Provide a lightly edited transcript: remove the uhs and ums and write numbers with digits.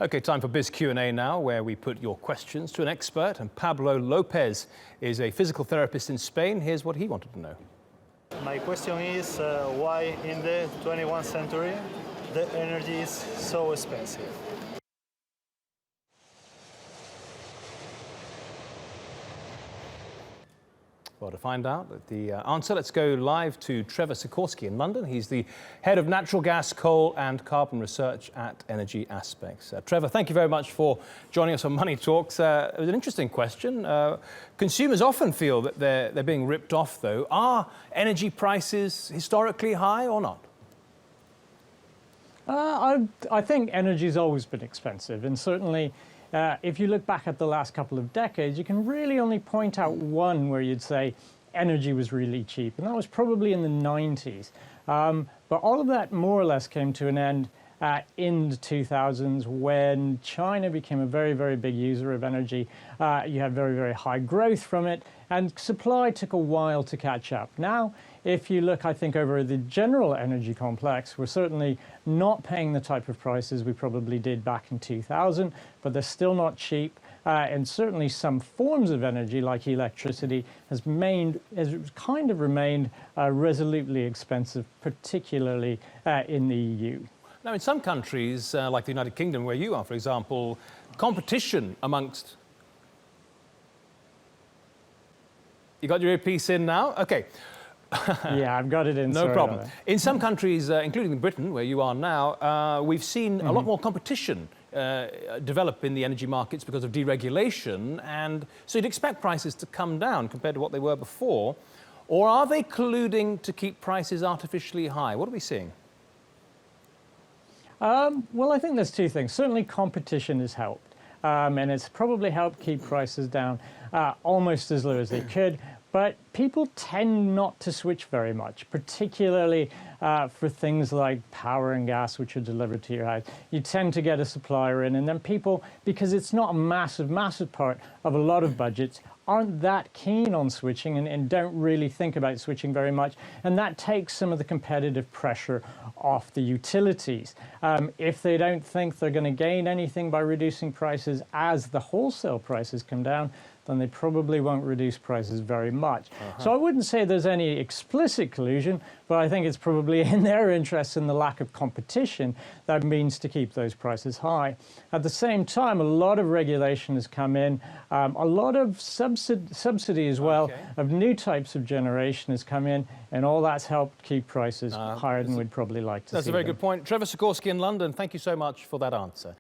Okay, time for Biz Q&A now, where we put your questions to an expert. And Pablo Lopez is a physical therapist in Spain. Here's what he wanted to know. My question is why in the 21st century the energy is so expensive? Well, to find out the answer, let's go live to Trevor Sikorsky in London. He's the head of natural gas, coal and carbon research at Energy Aspects. Trevor, thank you very much for joining us on Money Talks. It was an interesting question. Consumers often feel that they're being ripped off, though. Are energy prices historically high or not? I think energy's always been expensive, and certainly if you look back at the last couple of decades, you can really only point out one where you'd say energy was really cheap, and that was probably in the 90s. But all of that more or less came to an end in the 2000s when China became a very, very big user of energy. You had very, very high growth from it, and supply took a while to catch up. Now, if you look, I think, over the general energy complex, we're certainly not paying the type of prices we probably did back in 2000, but they're still not cheap. And certainly some forms of energy, like electricity, has kind of remained resolutely expensive, particularly in the EU. Now, in some countries, like the United Kingdom, where you are, for example, competition amongst... You got your earpiece in now? Okay. Yeah, I've got it in. No problem. In some countries, including Britain, where you are now, we've seen a lot more competition develop in the energy markets because of deregulation, and so you'd expect prices to come down compared to what they were before. Or are they colluding to keep prices artificially high? What are we seeing? Well, I think there's two things. Certainly competition has helped, and it's probably helped keep prices down almost as low as they could. But people tend not to switch very much, particularly for things like power and gas, which are delivered to your house. You tend to get a supplier in, and then people, because it's not a massive, massive part of a lot of budgets, aren't that keen on switching and don't really think about switching very much. And that takes some of the competitive pressure off the utilities. If they don't think they're going to gain anything by reducing prices as the wholesale prices come down, then they probably won't reduce prices very much. So I wouldn't say there's any explicit collusion, but I think it's probably in their interest in the lack of competition that means to keep those prices high. At the same time, a lot of regulation has come in, a lot of subsidy as well of new types of generation has come in, and all that's helped keep prices higher than we'd probably like to see. That's a very good point. Trevor Sikorsky in London, thank you so much for that answer.